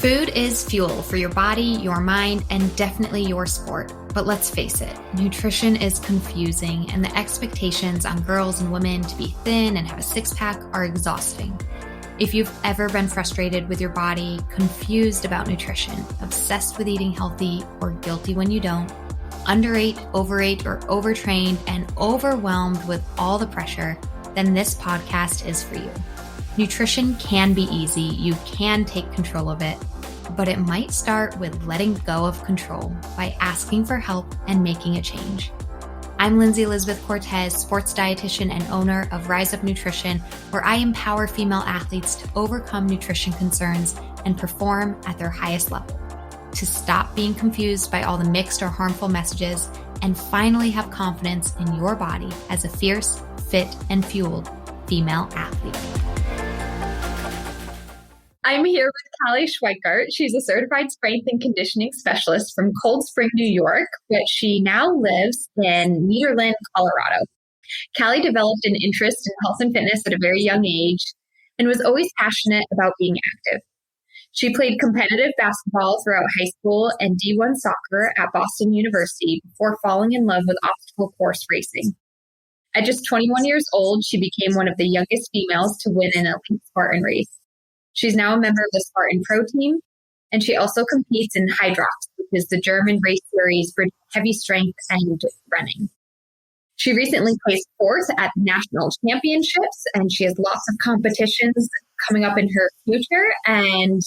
Food is fuel for your body, your mind, and definitely your sport. But let's face it, nutrition is confusing, and the expectations on girls and women to be thin and have a six-pack are exhausting. If you've ever been frustrated with your body, confused about nutrition, obsessed with eating healthy, or guilty when you don't, underate, overate, or overtrained, and overwhelmed with all the pressure, then this podcast is for you. Nutrition can be easy. You can take control of it, but it might start with letting go of control by asking for help and making a change. I'm Lindsay Elizabeth Cortez, sports dietitian and owner of Rise Up Nutrition, where I empower female athletes to overcome nutrition concerns and perform at their highest level, to stop being confused by all the mixed or harmful messages, and finally have confidence in your body as a fierce, fit, and fueled female athlete. I'm here with Cali Schweikhart. She's a certified strength and conditioning specialist from Cold Spring, New York, but she now lives in Nederland, Colorado. Cali developed an interest in health and fitness at a very young age and was always passionate about being active. She played competitive basketball throughout high school and D1 soccer at Boston University before falling in love with obstacle course racing. At just 21 years old, she became one of the youngest females to win an Elite Spartan Race. She's now a member of the Spartan Pro Team, and she also competes in HYROX, which is the German race series for heavy strength and running. She recently placed fourth at national championships, and she has lots of competitions coming up in her future. And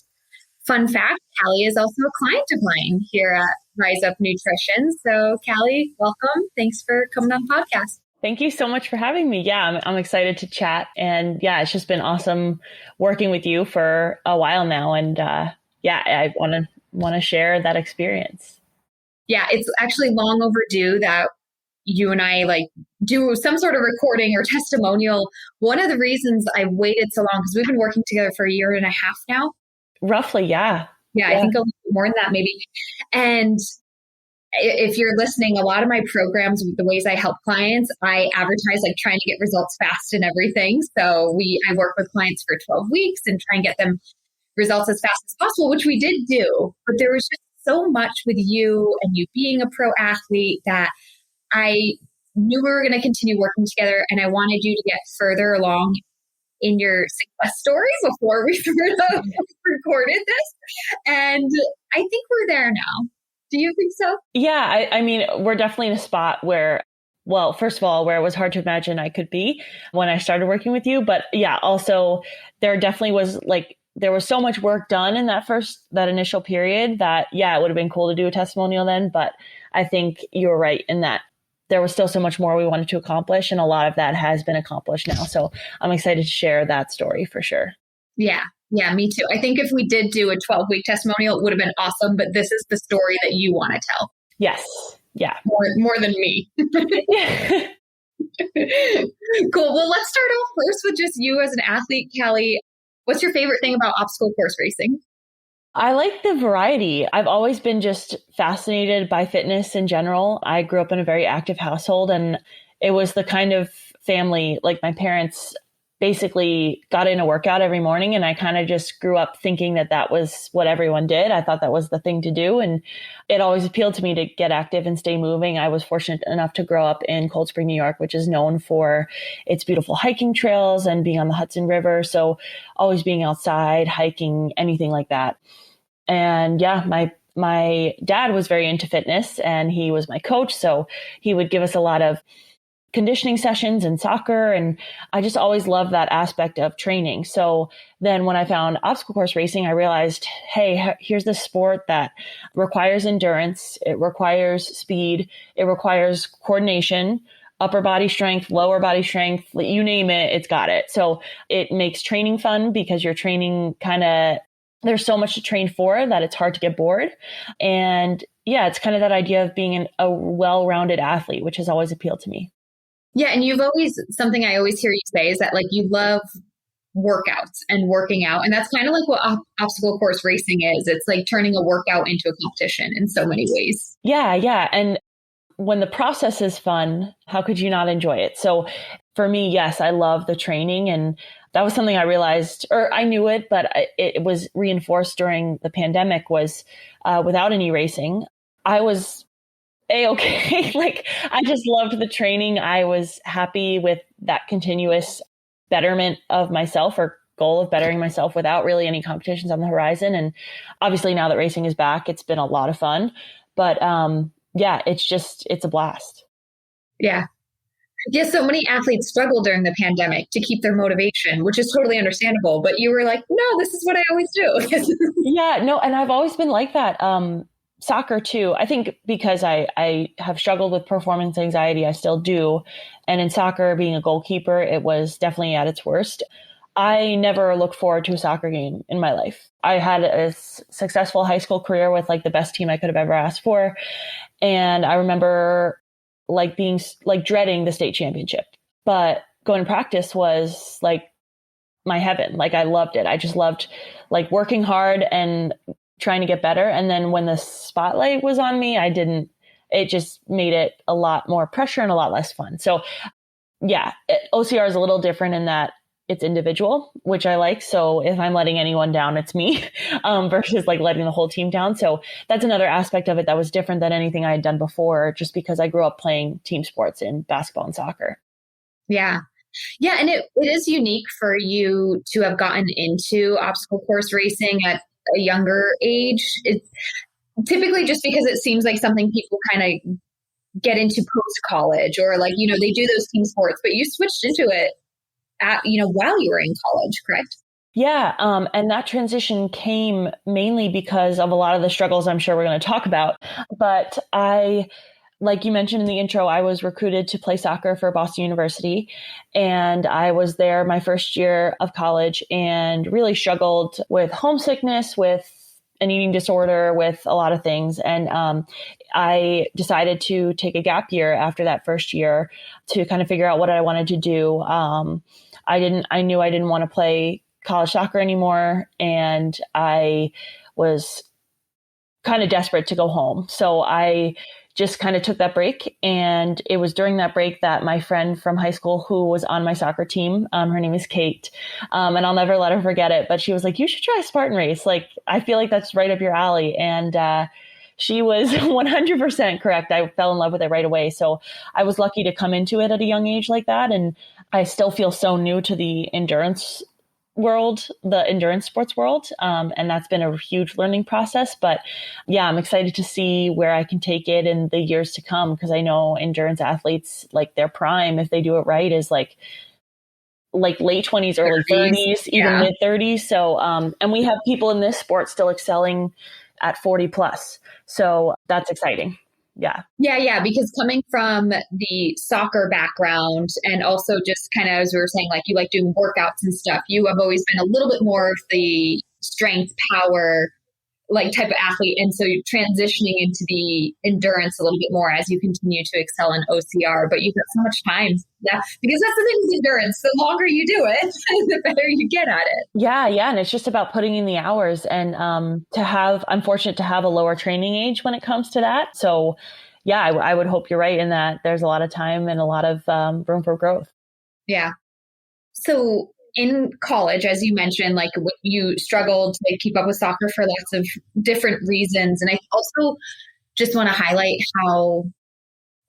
fun fact, Cali is also a client of mine here at Rise Up Nutrition. So Cali, welcome. Thanks for coming on the podcast. Thank you so much for having me. Yeah, I'm excited to chat. And yeah, it's just been awesome working with you for a while now. And I want to share that experience. Yeah, it's actually long overdue that you and I do some sort of recording or testimonial. One of the reasons I waited so long, because we've been working together for a year and a half now. Roughly, yeah. Yeah, I think a little bit more than that maybe. And if you're listening, a lot of my programs, the ways I help clients, I advertise trying to get results fast and everything. So I work with clients for 12 weeks and try and get them results as fast as possible, which we did do. But there was just so much with you and you being a pro athlete that I knew we were going to continue working together, and I wanted you to get further along in your success story before we recorded this. And I think we're there now. Do you think so? Yeah, I mean, we're definitely in a spot where, well, first of all, where it was hard to imagine I could be when I started working with you. But yeah, also there definitely was there was so much work done in that initial period that, yeah, it would have been cool to do a testimonial then. But I think you're right in that there was still so much more we wanted to accomplish. And a lot of that has been accomplished now. So I'm excited to share that story for sure. Yeah, me too. I think if we did do a 12-week testimonial, it would have been awesome. But this is the story that you want to tell. Yes. Yeah. More than me. Cool. Well, let's start off first with just you as an athlete, Cali. What's your favorite thing about obstacle course racing? I like the variety. I've always been just fascinated by fitness in general. I grew up in a very active household, and it was the kind of family, my parents basically got in a workout every morning, and I kind of just grew up thinking that was what everyone did. I thought that was the thing to do, and it always appealed to me to get active and stay moving. I was fortunate enough to grow up in Cold Spring, New York, which is known for its beautiful hiking trails and being on the Hudson River. So always being outside, hiking, anything like that. And yeah, my dad was very into fitness, and he was my coach. So he would give us a lot of conditioning sessions and soccer. And I just always loved that aspect of training. So then when I found obstacle course racing, I realized, hey, here's this sport that requires endurance. It requires speed. It requires coordination, upper body strength, lower body strength, you name it, it's got it. So it makes training fun because you're training there's so much to train for that it's hard to get bored. And yeah, it's kind of that idea of being a well-rounded athlete, which has always appealed to me. Yeah. And something I always hear you say is that you love workouts and working out. And that's kind of what obstacle course racing is. It's turning a workout into a competition in so many ways. Yeah. Yeah. And when the process is fun, how could you not enjoy it? So for me, yes, I love the training, and that was something I realized, or I knew it, but it was reinforced during the pandemic, was without any racing, I was A-okay. Like, I just loved the training. I was happy with that continuous betterment of myself, or goal of bettering myself, without really any competitions on the horizon. And obviously now that racing is back, it's been a lot of fun, but yeah, it's a blast. Yeah. Yeah, so many athletes struggle during the pandemic to keep their motivation, which is totally understandable. But you were like, no, this is what I always do. Yeah, no, and I've always been like that. Soccer too. I think because I have struggled with performance anxiety, I still do. And in soccer, being a goalkeeper, it was definitely at its worst. I never look forward to a soccer game in my life. I had a successful high school career with like the best team I could have ever asked for. And I remember like being like dreading the state championship, but going to practice was like my heaven. Like, I loved it. I just loved like working hard and trying to get better. And then when the spotlight was on me, it just made it a lot more pressure and a lot less fun. So yeah, OCR is a little different in that it's individual, which I like. So if I'm letting anyone down, it's me, versus like letting the whole team down. So that's another aspect of it that was different than anything I had done before, just because I grew up playing team sports in basketball and soccer. Yeah. Yeah. And it is unique for you to have gotten into obstacle course racing at a younger age. It's typically just because it seems like something people kind of get into post college, or like, they do those team sports, but you switched into it while you were in college, correct? Yeah. And that transition came mainly because of a lot of the struggles I'm sure we're going to talk about. But like you mentioned in the intro, I was recruited to play soccer for Boston University, and I was there my first year of college and really struggled with homesickness, with an eating disorder, with a lot of things. And I decided to take a gap year after that first year to kind of figure out what I wanted to do. I knew I didn't want to play college soccer anymore, and I was kind of desperate to go home. So I just kind of took that break. And it was during that break that my friend from high school, who was on my soccer team, her name is Kate, and I'll never let her forget it, but she was like, you should try a Spartan race. Like, I feel like that's right up your alley. And she was 100% correct. I fell in love with it right away. So I was lucky to come into it at a young age like that. And I still feel so new to the endurance sports world. And that's been a huge learning process. But yeah, I'm excited to see where I can take it in the years to come, because I know endurance athletes, like their prime, if they do it right, is like late 20s, early 30s, even mid 30s. So, and we have people in this sport still excelling at 40 plus. So that's exciting. Yeah. Yeah. Because coming from the soccer background, and also just kind of, as we were saying, like you like doing workouts and stuff, you have always been a little bit more of the strength, power, like type of athlete. And so you're transitioning into the endurance a little bit more as you continue to excel in OCR, but you've got so much time. Yeah. Because that's the thing with endurance. The longer you do it, the better you get at it. Yeah. Yeah. And it's just about putting in the hours, and I'm fortunate to have a lower training age when it comes to that. So yeah, I would hope you're right in that there's a lot of time and a lot of room for growth. Yeah. So in college, as you mentioned, like you struggled to keep up with soccer for lots of different reasons. And I also just want to highlight how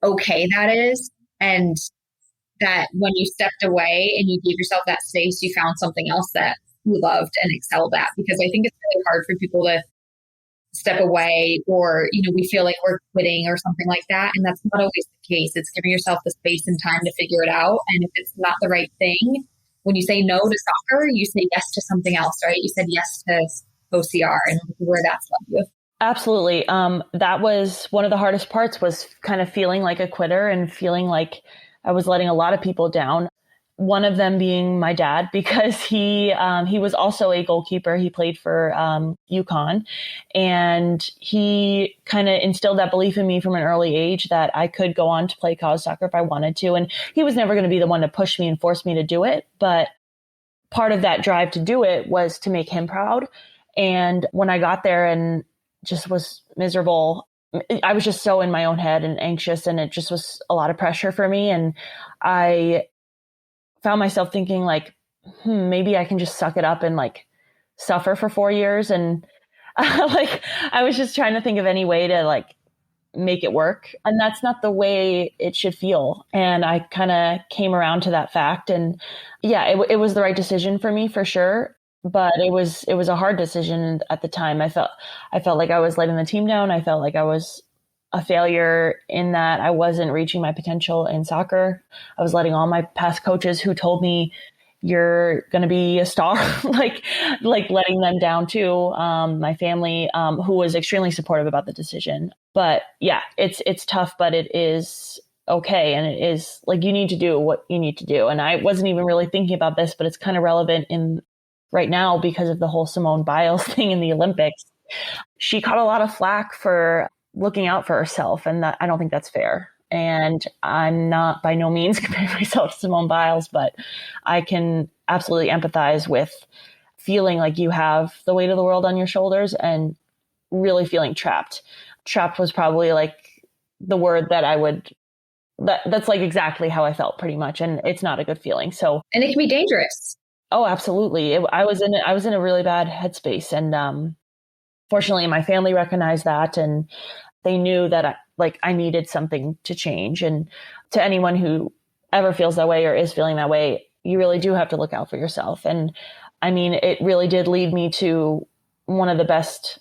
okay that is. And that when you stepped away and you gave yourself that space, you found something else that you loved and excelled at. Because I think it's really hard for people to step away, or, we feel like we're quitting or something like that. And that's not always the case. It's giving yourself the space and time to figure it out. And if it's not the right thing, when you say no to soccer, you say yes to something else, right? You said yes to OCR, and where that's led you. Absolutely. That was one of the hardest parts, was kind of feeling like a quitter and feeling like I was letting a lot of people down. One of them being my dad, because he was also a goalkeeper. He played for UConn, and he kind of instilled that belief in me from an early age that I could go on to play college soccer if I wanted to. And he was never going to be the one to push me and force me to do it. But part of that drive to do it was to make him proud. And when I got there and just was miserable, I was just so in my own head and anxious, and it just was a lot of pressure for me. And I found myself thinking, like, maybe I can just suck it up and like suffer for 4 years. And like, I was just trying to think of any way to like make it work. And that's not the way it should feel. And I kind of came around to that fact. And yeah, it was the right decision for me for sure. But it was a hard decision at the time. I felt like I was letting the team down. I felt like I was a failure in that I wasn't reaching my potential in soccer. I was letting all my past coaches who told me you're going to be a star, like letting them down too. My family, who was extremely supportive about the decision. But yeah, it's tough, but it is okay. And it is like, you need to do what you need to do. And I wasn't even really thinking about this, but it's kind of relevant in right now because of the whole Simone Biles thing in the Olympics. She caught a lot of flack for looking out for herself. And I don't think that's fair. And I'm not by no means comparing myself to Simone Biles, but I can absolutely empathize with feeling like you have the weight of the world on your shoulders and really feeling trapped. Trapped was probably like the word that that's like exactly how I felt pretty much. And it's not a good feeling. So, and it can be dangerous. Oh, absolutely. I was in a really bad headspace. And fortunately, my family recognized that, and they knew that I needed something to change. And to anyone who ever feels that way or is feeling that way, you really do have to look out for yourself. And I mean, it really did lead me to one of the best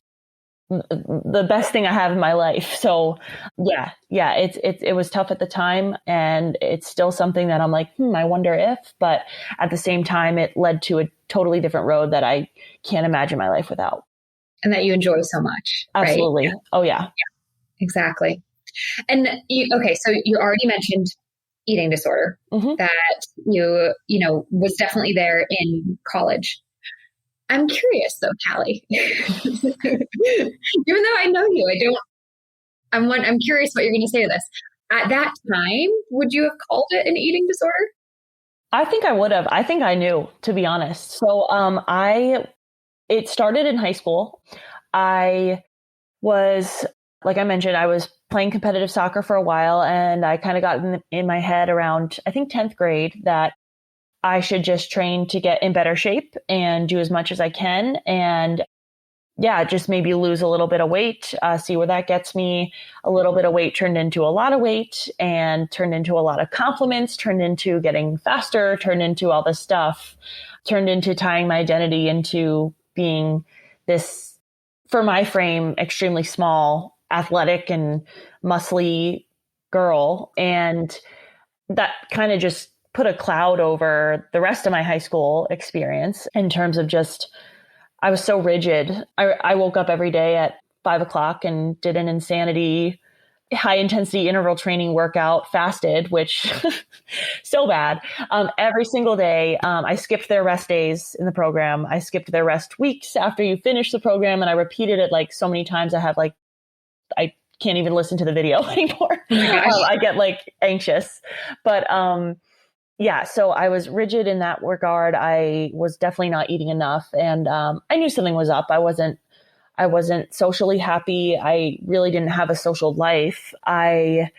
thing I have in my life. So yeah, it was tough at the time, and it's still something that I'm like, I wonder if, but at the same time, it led to a totally different road that I can't imagine my life without. And that you enjoy so much. Absolutely. Right? Oh yeah. Exactly. And so you already mentioned eating disorder, that was definitely there in college. I'm curious though, Cali, even though I know you, I'm curious what you're going to say to this. At that time, would you have called it an eating disorder? I think I would have. I think I knew, to be honest. So, it started in high school. I was, like I mentioned, I was playing competitive soccer for a while, and I kind of got in my head around, I think 10th grade, that I should just train to get in better shape and do as much as I can. And yeah, just maybe lose a little bit of weight, see where that gets me. A little bit of weight turned into a lot of weight, and turned into a lot of compliments, turned into getting faster, turned into all this stuff, turned into tying my identity into being this, for my frame, extremely small, athletic and muscly girl. And that kind of just put a cloud over the rest of my high school experience in terms of just, I was so rigid. I woke up every day at 5:00 and did an insanity, high intensity interval training workout, fasted, which so bad. Every single day. I skipped their rest days in the program. I skipped their rest weeks after you finish the program. And I repeated it like so many times. I can't even listen to the video anymore. Oh I get like anxious, but, yeah, so I was rigid in that regard. I was definitely not eating enough, and I knew something was up. I wasn't socially happy. I really didn't have a social life. I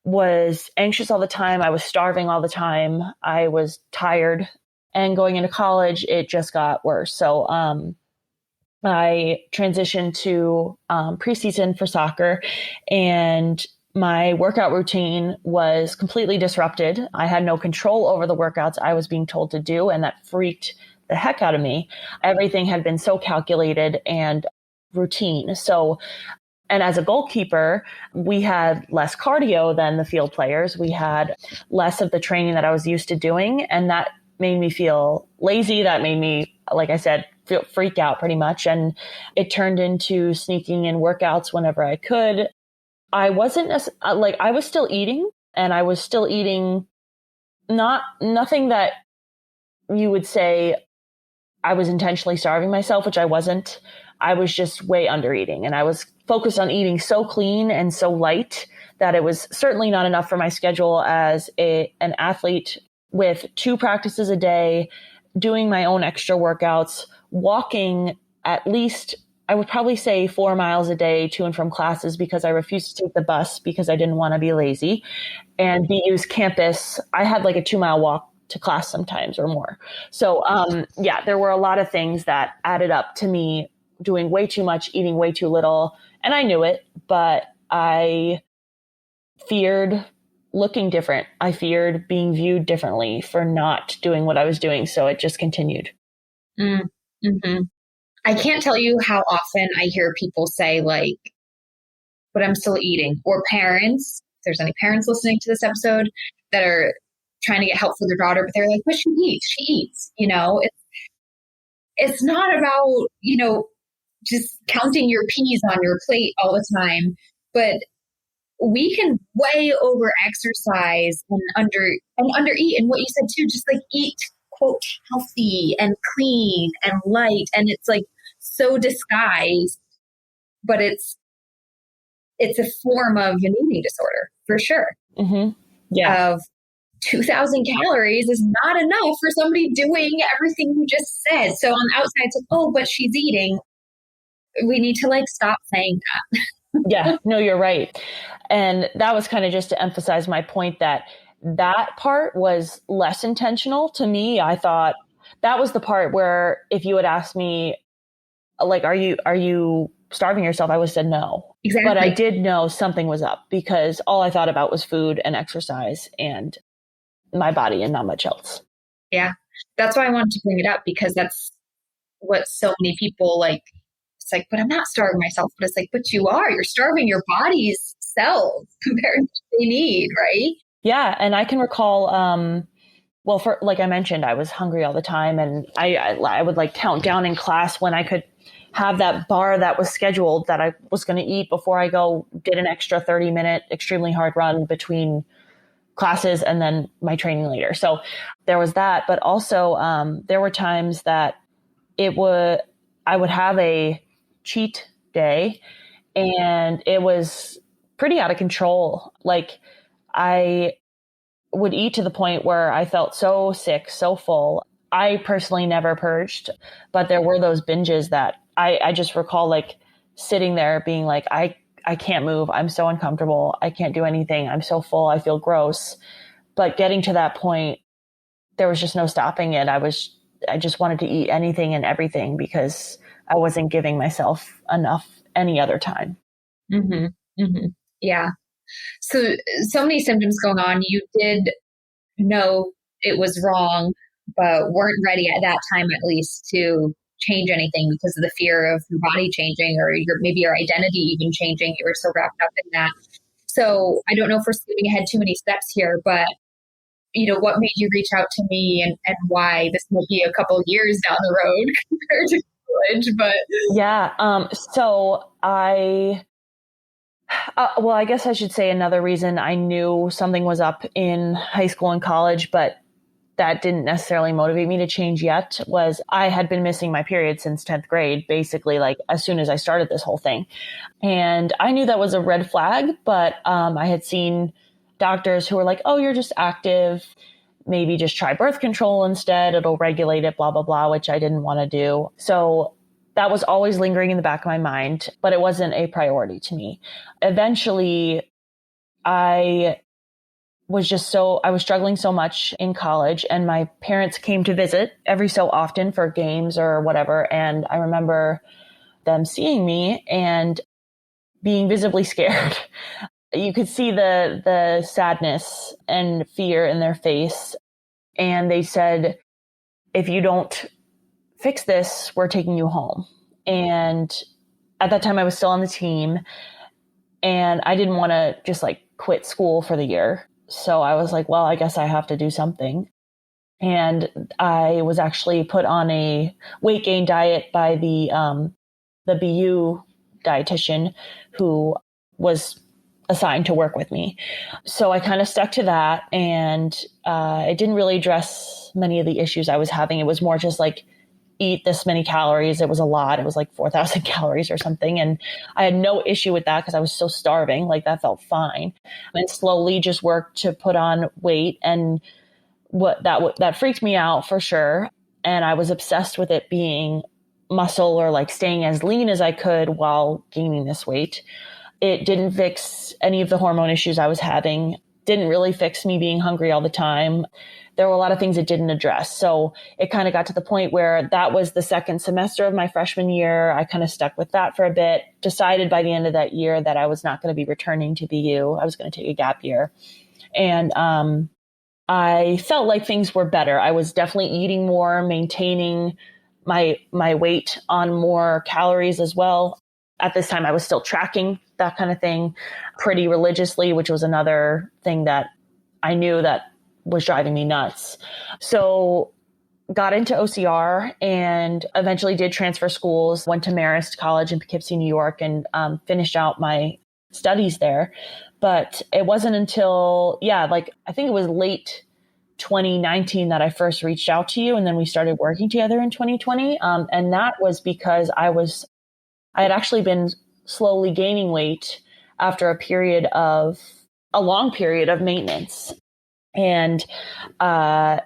was anxious all the time. I was starving all the time. I was tired, and going into college, it just got worse. So I transitioned to preseason for soccer, and my workout routine was completely disrupted. I had no control over the workouts I was being told to do, and that freaked the heck out of me. Everything had been so calculated and routine. So, and as a goalkeeper, we had less cardio than the field players. We had less of the training that I was used to doing, and that made me feel lazy. That made me, like I said, freak out pretty much. And it turned into sneaking in workouts whenever I could. I wasn't I was still eating, and I was still eating nothing that you would say I was intentionally starving myself, which I wasn't. I was just way under eating, and I was focused on eating so clean and so light that it was certainly not enough for my schedule as an athlete with 2 practices a day, doing my own extra workouts, walking at least, I would probably say 4 miles a day to and from classes, because I refused to take the bus because I didn't want to be lazy. And BU's campus, I had like a 2-mile walk to class sometimes or more. So, yeah, there were a lot of things that added up to me doing way too much, eating way too little. And I knew it, but I feared looking different. I feared being viewed differently for not doing what I was doing. So it just continued. Mm-hmm. I can't tell you how often I hear people say like, but I'm still eating, or parents, if there's any parents listening to this episode that are trying to get help for their daughter, but they're like, but she eats, it's not about, just counting your peas on your plate all the time, but we can way over exercise and undereat. And what you said too, just like eat, quote, healthy and clean and light. And it's like so disguised, but it's a form of an eating disorder for sure. Mm-hmm. Yeah. Of 2,000 calories is not enough for somebody doing everything you just said. So on the outside, it's like, oh, but she's eating. We need to like stop saying that. Yeah, no, you're right. And that was kind of just to emphasize my point that part was less intentional to me. I thought that was the part where if you had asked me, like, are you starving yourself? I would have said no. Exactly. But I did know something was up because all I thought about was food and exercise and my body and not much else. Yeah. That's why I wanted to bring it up, because that's what so many people like. It's like, but I'm not starving myself. But it's like, but you are. You're starving your body's cells compared to what they need, right? Yeah. And I can recall, well, for like I mentioned, I was hungry all the time. And I would like count down in class when I could have that bar that was scheduled that I was going to eat before I did an extra 30-minute extremely hard run between classes and then my training later. So there was that. But also there were times that I would have a cheat day and it was pretty out of control. Like I would eat to the point where I felt so sick, so full. I personally never purged, but there were those binges that I just recall like sitting there being like, I can't move. I'm so uncomfortable. I can't do anything. I'm so full. I feel gross. But getting to that point, there was just no stopping it. I just wanted to eat anything and everything because I wasn't giving myself enough any other time. Mm-hmm. Mm-hmm. Yeah. So many symptoms going on. You did know it was wrong, but weren't ready at that time, at least, to change anything because of the fear of your body changing or maybe your identity even changing. You were so wrapped up in that. So I don't know if we're skipping ahead too many steps here, but what made you reach out to me and why? This might be a couple of years down the road compared to college, but yeah. So I guess I should say another reason I knew something was up in high school and college, but that didn't necessarily motivate me to change yet, was I had been missing my period since 10th grade, basically like as soon as I started this whole thing. And I knew that was a red flag, but I had seen doctors who were like, oh, you're just active. Maybe just try birth control instead. It'll regulate it, blah, blah, blah, which I didn't want to do. So that was always lingering in the back of my mind, but it wasn't a priority to me. Eventually, I was struggling so much in college, and my parents came to visit every so often for games or whatever. And I remember them seeing me and being visibly scared. You could see the sadness and fear in their face. And they said, if you don't fix this, we're taking you home. And at that time I was still on the team and I didn't want to just like quit school for the year. So I was like, well, I guess I have to do something. And I was actually put on a weight gain diet by the BU dietitian who was assigned to work with me. So I kind of stuck to that, and it didn't really address many of the issues I was having. It was more just like, eat this many calories. It was a lot. It was like 4,000 calories or something. And I had no issue with that because I was so starving. Like that felt fine. And slowly just worked to put on weight. And that freaked me out for sure. And I was obsessed with it being muscle or like staying as lean as I could while gaining this weight. It didn't fix any of the hormone issues I was having. didn't really fix me being hungry all the time. There were a lot of things it didn't address. So it kind of got to the point where that was the second semester of my freshman year. I kind of stuck with that for a bit, decided by the end of that year that I was not going to be returning to BU. I was going to take a gap year. And I felt like things were better. I was definitely eating more, maintaining my weight on more calories as well. At this time, I was still tracking that kind of thing pretty religiously, which was another thing that I knew that was driving me nuts. So got into OCR and eventually did transfer schools, went to Marist College in Poughkeepsie, New York, and finished out my studies there. But it wasn't until, I think it was late 2019 that I first reached out to you. And then we started working together in 2020. And that was because I had actually been slowly gaining weight after a long period of maintenance. And I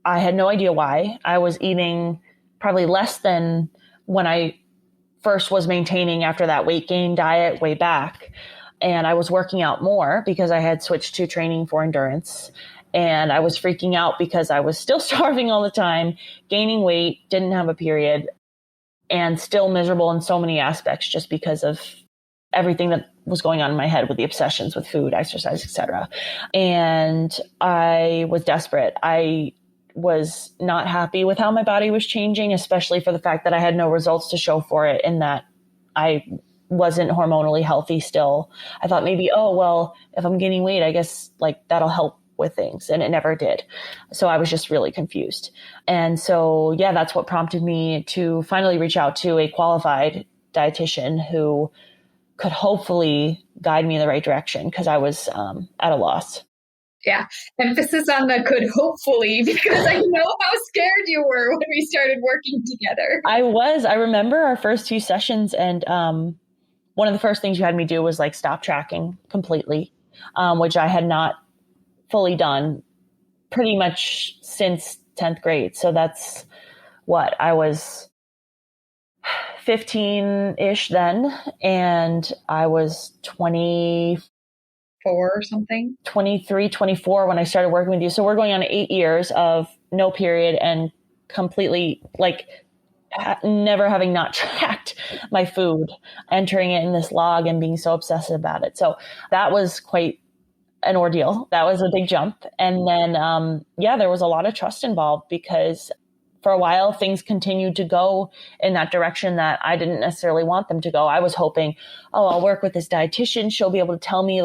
had no idea why. I was eating probably less than when I first was maintaining after that weight gain diet way back. And I was working out more because I had switched to training for endurance. And I was freaking out because I was still starving all the time, gaining weight, didn't have a period, and still miserable in so many aspects just because of everything that was going on in my head with the obsessions with food, exercise, etc. And I was desperate. I was not happy with how my body was changing, especially for the fact that I had no results to show for it and that I wasn't hormonally healthy still. I thought maybe, if I'm gaining weight, I guess that'll help with things. And it never did. So I was just really confused. And so, that's what prompted me to finally reach out to a qualified dietitian who could hopefully guide me in the right direction because I was at a loss. Yeah. Emphasis on the could hopefully, because I know how scared you were when we started working together. I remember our first few sessions, and one of the first things you had me do was stop tracking completely, which I had not fully done pretty much since 10th grade. So that's what I was 15-ish then. And I was 24 or something, 23, 24 when I started working with you. So we're going on 8 years of no period and completely never having not tracked my food, entering it in this log and being so obsessive about it. So that was quite an ordeal. That was a big jump. And then, there was a lot of trust involved because for a while things continued to go in that direction that I didn't necessarily want them to go. I was hoping, I'll work with this dietitian. She'll be able to tell me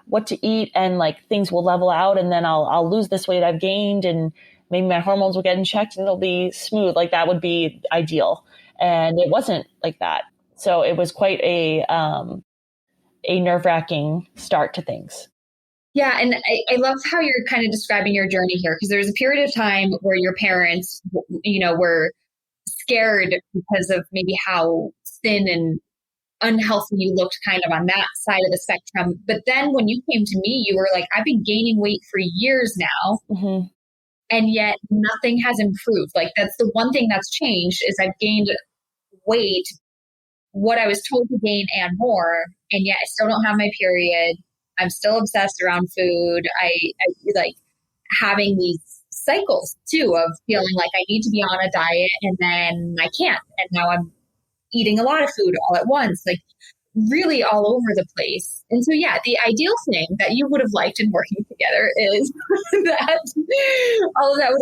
what to eat and things will level out. And then I'll lose this weight I've gained and maybe my hormones will get in check and it'll be smooth. That would be ideal. And it wasn't like that. So it was quite a nerve-wracking start to things. Yeah. And I love how you're kind of describing your journey here, because there's a period of time where your parents, were scared because of maybe how thin and unhealthy you looked kind of on that side of the spectrum. But then when you came to me, you were like, I've been gaining weight for years now. Mm-hmm. And yet nothing has improved. That's the one thing that's changed is I've gained weight, what I was told to gain and more. And yet I still don't have my period. I'm still obsessed around food. I like having these cycles too of feeling like I need to be on a diet and then I can't. And now I'm eating a lot of food all at once, really all over the place. And so, the ideal thing that you would have liked in working together is that all of that would,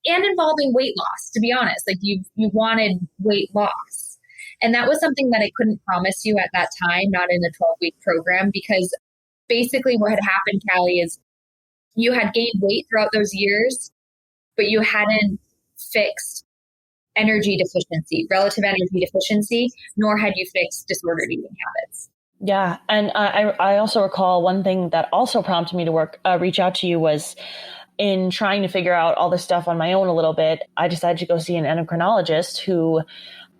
and involving weight loss, to be honest, you wanted weight loss. And that was something that I couldn't promise you at that time, not in the 12-week program, because basically what had happened, Cali, is you had gained weight throughout those years, but you hadn't fixed energy deficiency, relative energy deficiency, nor had you fixed disordered eating habits. Yeah. And I also recall one thing that also prompted me to reach out to you was in trying to figure out all this stuff on my own a little bit. I decided to go see an endocrinologist who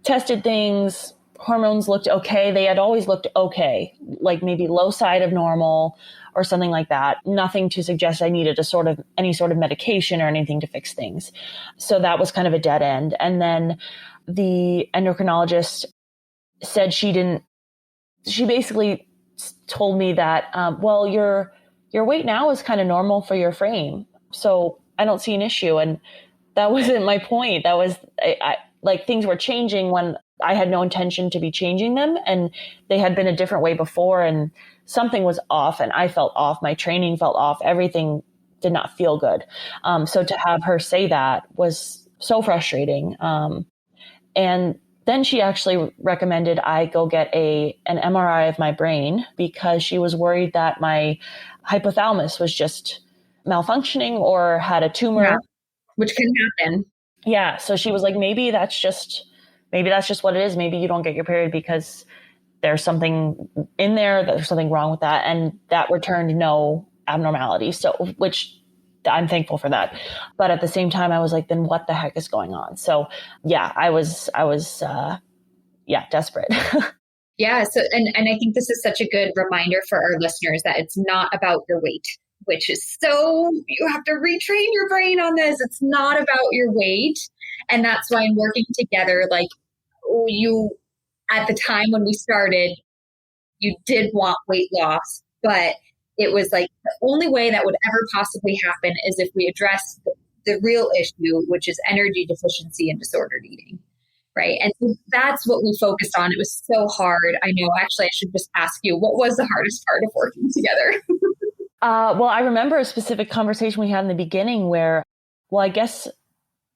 tested things. Hormones looked okay. They had always looked okay, maybe low side of normal or something like that. Nothing to suggest I needed any sort of medication or anything to fix things. So that was kind of a dead end. And then the endocrinologist said she basically told me that, your your weight now is kind of normal for your frame. So I don't see an issue. And that wasn't my point. That was like things were changing when I had no intention to be changing them. And they had been a different way before, and something was off, and I felt off. My training felt off. Everything did not feel good. So to have her say that was so frustrating. And then she actually recommended I go get an MRI of my brain, because she was worried that my hypothalamus was just malfunctioning or had a tumor. Yeah, which can happen. Yeah. So she was like, maybe that's just what it is. Maybe you don't get your period because there's something in there, there's something wrong with that. And that returned no abnormality. So, which I'm thankful for that. But at the same time, I was like, then what the heck is going on? So yeah, I was desperate. Yeah. So, and I think this is such a good reminder for our listeners that it's not about your weight, which is you have to retrain your brain on this. It's not about your weight. And that's why in working together, like at the time when we started, you did want weight loss, but it was like the only way that would ever possibly happen is if we address the real issue, which is energy deficiency and disordered eating. Right. And so that's what we focused on. It was so hard. I know, actually, I should just ask you, what was the hardest part of working together? Well, I remember a specific conversation we had in the beginning where, well, I guess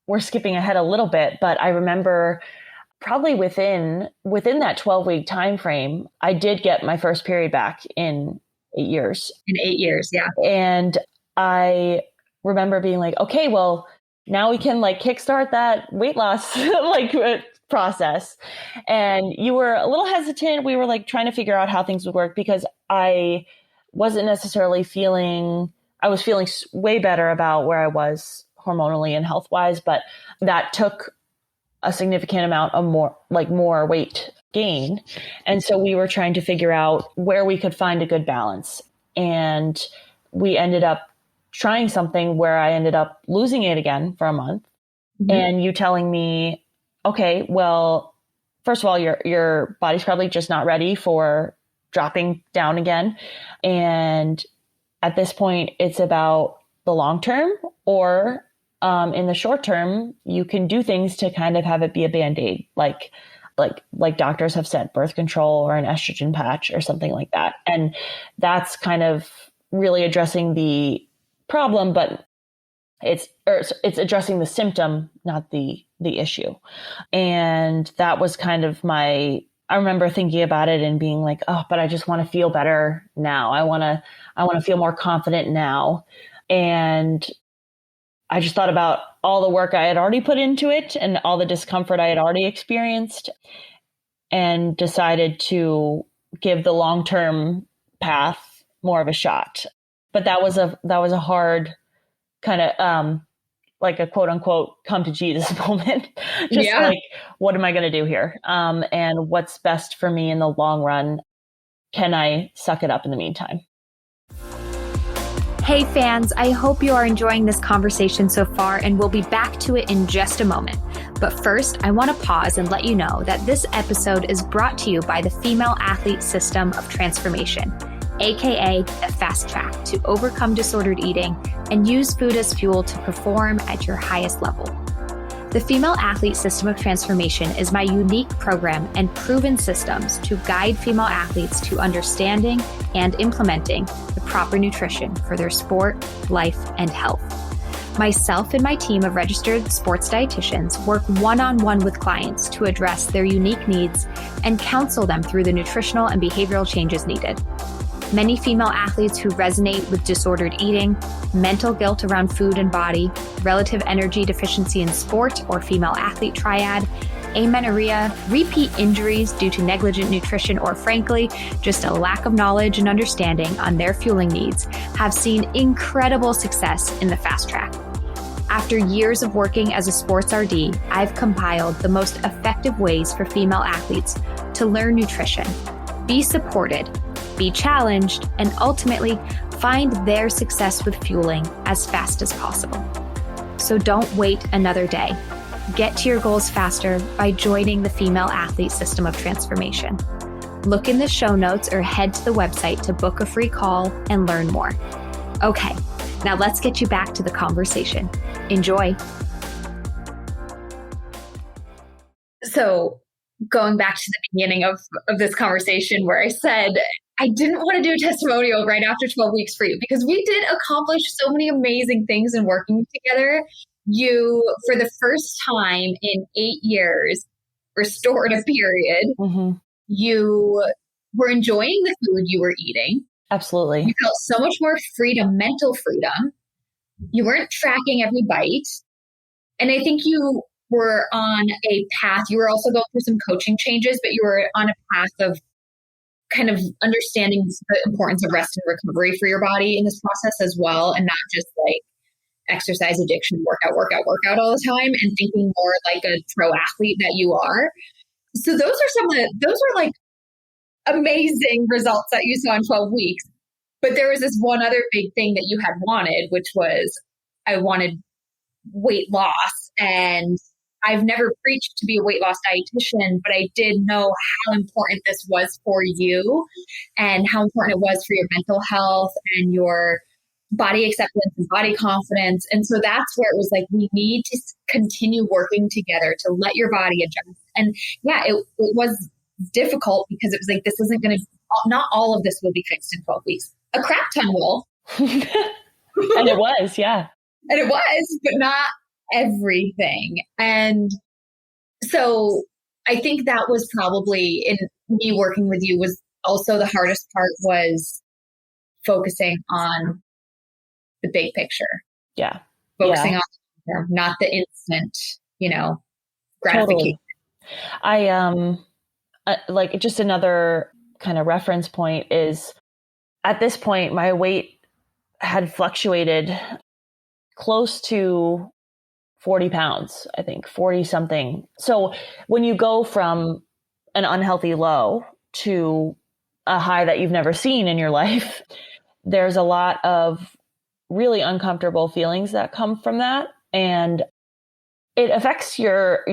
we're skipping ahead a little bit, but I remember probably within that 12-week time frame, I did get my first period back in 8 years. In 8 years, yeah. And I remember being like, okay, well, now we can like kickstart that weight loss process. And you were a little hesitant. We were like trying to figure out how things would work, because I wasn't necessarily I was feeling way better about where I was hormonally and health wise, but that took a significant amount of more weight gain. And so we were trying to figure out where we could find a good balance. And we ended up trying something where I ended up losing it again for a month. Mm-hmm. And you telling me, okay, well, first of all, your body's probably just not ready for dropping down again. And at this point, it's about the long term, or in the short term, you can do things to kind of have it be a Band-Aid, like doctors have said, birth control or an estrogen patch or something like that. And that's kind of really addressing the problem, but it's addressing the symptom, not the issue. And that was kind of I remember thinking about it and being like, oh, but I just want to feel better now. I want to feel more confident now. And I just thought about all the work I had already put into it and all the discomfort I had already experienced, and decided to give the long-term path more of a shot. But that was a hard kind of, like a quote unquote, come to Jesus moment. Just like, what am I going to do here? And what's best for me in the long run? Can I suck it up in the meantime? Hey fans, I hope you are enjoying this conversation so far, and we'll be back to it in just a moment. But first, I want to pause and let you know that this episode is brought to you by the Female Athlete System of Transformation, aka the Fast Track to overcome disordered eating and use food as fuel to perform at your highest level. The Female Athlete System of Transformation is my unique program and proven systems to guide female athletes to understanding and implementing the proper nutrition for their sport, life, and health. Myself and my team of registered sports dietitians work one-on-one with clients to address their unique needs and counsel them through the nutritional and behavioral changes needed. Many female athletes who resonate with disordered eating, mental guilt around food and body, relative energy deficiency in sport or female athlete triad, amenorrhea, repeat injuries due to negligent nutrition, or frankly, just a lack of knowledge and understanding on their fueling needs, have seen incredible success in the Fast Track. After years of working as a sports RD, I've compiled the most effective ways for female athletes to learn nutrition, be supported, be challenged, and ultimately find their success with fueling as fast as possible. So don't wait another day. Get to your goals faster by joining the Female Athlete System of Transformation. Look in the show notes or head to the website to book a free call and learn more. Okay, now let's get you back to the conversation. Enjoy. So going back to the beginning of this conversation where I said, I didn't want to do a testimonial right after 12 weeks for you because we did accomplish so many amazing things in working together. You, for the first time in 8 years, restored a period. Mm-hmm. You were enjoying the food you were eating. Absolutely. You felt so much more freedom, mental freedom. You weren't tracking every bite. And I think you were on a path. You were also going through some coaching changes, but you were on a path of kind of understanding the importance of rest and recovery for your body in this process as well. And not just like exercise addiction, workout all the time, and thinking more like a pro athlete that you are. So those were like amazing results that you saw in 12 weeks. But there was this one other big thing that you had wanted, which was I wanted weight loss. And I've never preached to be a weight loss dietitian, but I did know how important this was for you and how important it was for your mental health and your body acceptance and body confidence. And so that's where it was like, we need to continue working together to let your body adjust. And yeah, it was difficult because it was like, this isn't going to, not all of this will be fixed in 12 weeks. A crap ton will. And it was, yeah. And it was, but not everything. And so I think that was probably, in me working with you, was also the hardest part, was focusing on the big picture. Yeah. Focusing on not the instant, gratification. Totally. I like, just another kind of reference point is, at this point, my weight had fluctuated close to 40 pounds, I think 40 something. So when you go from an unhealthy low to a high that you've never seen in your life, there's a lot of really uncomfortable feelings that come from that. And it affects your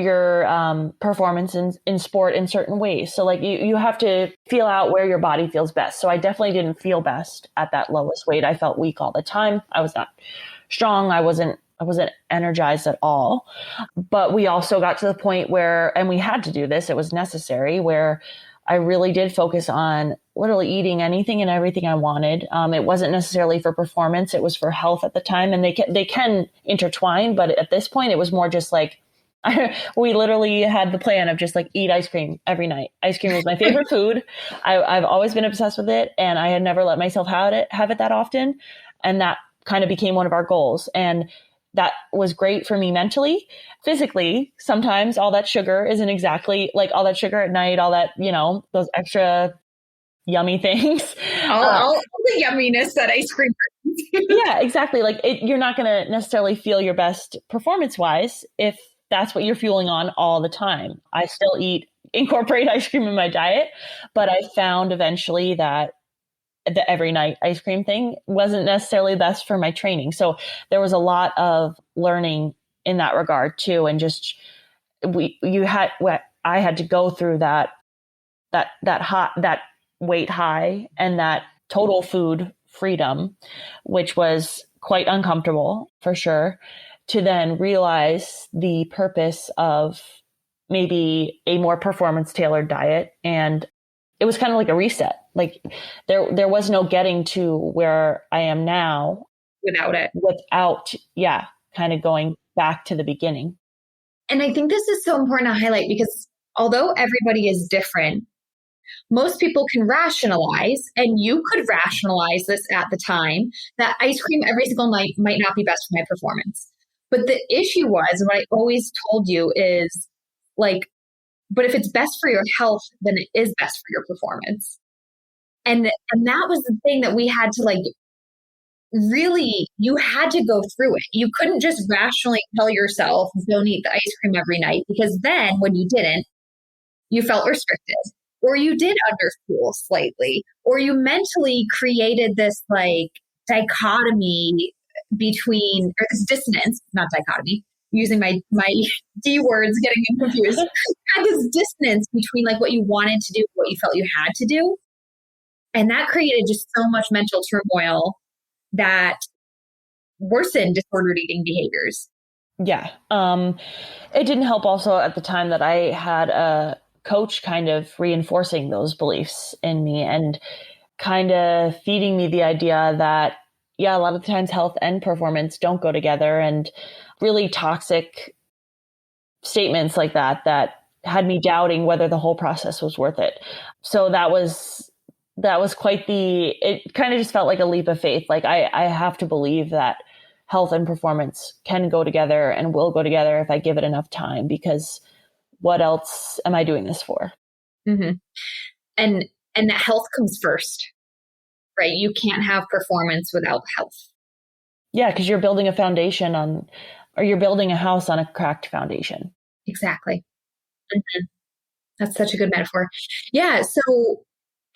performance in sport in certain ways. So like you have to feel out where your body feels best. So I definitely didn't feel best at that lowest weight. I felt weak all the time. I was not strong. I wasn't energized at all. But we also got to the point where, and we had to do this, it was necessary, where I really did focus on literally eating anything and everything I wanted. It wasn't necessarily for performance. It was for health at the time. And they can intertwine. But at this point, it was more just like, we literally had the plan of just like eat ice cream every night. Ice cream was my favorite food. I've always been obsessed with it. And I had never let myself have it that often. And that kind of became one of our goals. And that was great for me mentally. Physically, sometimes all that sugar isn't exactly like all that sugar at night, all that, those extra yummy things. All the yumminess that ice cream brings. Yeah, exactly. Like you're not going to necessarily feel your best performance wise if that's what you're fueling on all the time. I still incorporate ice cream in my diet, but I found eventually that the every night ice cream thing wasn't necessarily best for my training. So there was a lot of learning in that regard too. And just, I had to go through that weight high and that total food freedom, which was quite uncomfortable for sure, to then realize the purpose of maybe a more performance tailored diet. And it was kind of like a reset. Like there was no getting to where I am now without it. Kind of going back to the beginning. And I think this is so important to highlight because although everybody is different, most people can rationalize, and you could rationalize this at the time, that ice cream every single night might not be best for my performance. But the issue was, and what I always told you is like, but if it's best for your health, then it is best for your performance. And that was the thing that we had to like, really, you had to go through it. You couldn't just rationally tell yourself, don't eat the ice cream every night, because then when you didn't, you felt restricted, or you did underfuel slightly, or you mentally created this like dichotomy between, or this dissonance, not dichotomy, using my D words, getting confused, had this dissonance between like what you wanted to do, what you felt you had to do. And that created just so much mental turmoil that worsen disordered eating behaviors. Yeah. It didn't help also at the time that I had a coach kind of reinforcing those beliefs in me and kind of feeding me the idea that, yeah, a lot of times health and performance don't go together, and really toxic statements like that had me doubting whether the whole process was worth it. So that was quite it kind of just felt like a leap of faith. Like I have to believe that health and performance can go together and will go together if I give it enough time, because what else am I doing this for? Mm-hmm. And that health comes first, right? You can't have performance without health. Yeah, because you're building a foundation or you're building a house on a cracked foundation. Exactly. Mm-hmm. That's such a good metaphor. Yeah. So,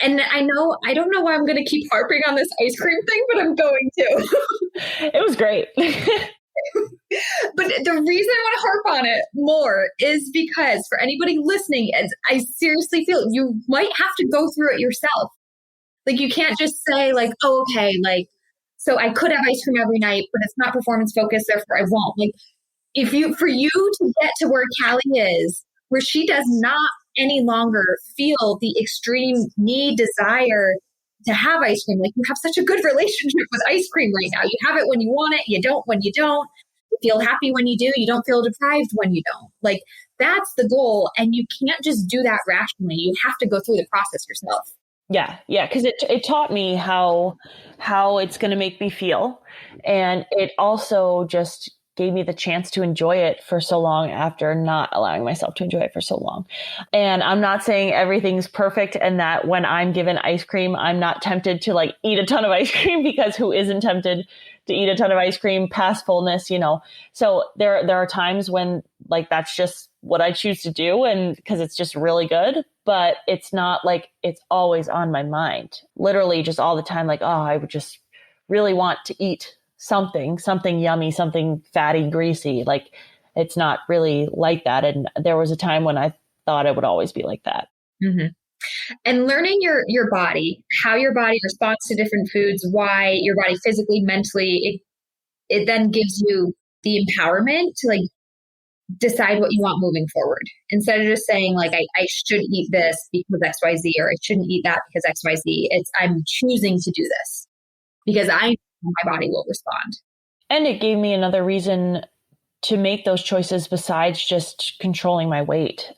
and I don't know why I'm going to keep harping on this ice cream thing, but I'm going to. It was great. But the reason I want to harp on it more is because for anybody listening, as I seriously feel you might have to go through it yourself. Like you can't just say like, oh, okay, like, so I could have ice cream every night, but it's not performance focused, therefore I won't. Like for you to get to where Cali is, where she does not any longer feel the extreme need, desire to have ice cream. Like you have such a good relationship with ice cream right now. You have it when you want it. You don't when you don't. You feel happy when you do. You don't feel deprived when you don't. Like that's the goal. And you can't just do that rationally. You have to go through the process yourself. Yeah. Because it taught me how it's going to make me feel. And it also just gave me the chance to enjoy it for so long after not allowing myself to enjoy it for so long. And I'm not saying everything's perfect and that when I'm given ice cream, I'm not tempted to like eat a ton of ice cream, because who isn't tempted to eat a ton of ice cream past fullness, you know? So there are times when like, that's just what I choose to do. And because it's just really good, but it's not like it's always on my mind, literally just all the time. Like, oh, I would just really want to eat something yummy, something fatty, greasy. Like it's not really like that. And there was a time when I thought it would always be like that. Mm-hmm. And learning your body, how your body responds to different foods, why your body physically, mentally, it then gives you the empowerment to like decide what you want moving forward. Instead of just saying like, I should eat this because XYZ, or I shouldn't eat that because XYZ. It's I'm choosing to do this because I know my body will respond. And it gave me another reason to make those choices besides just controlling my weight.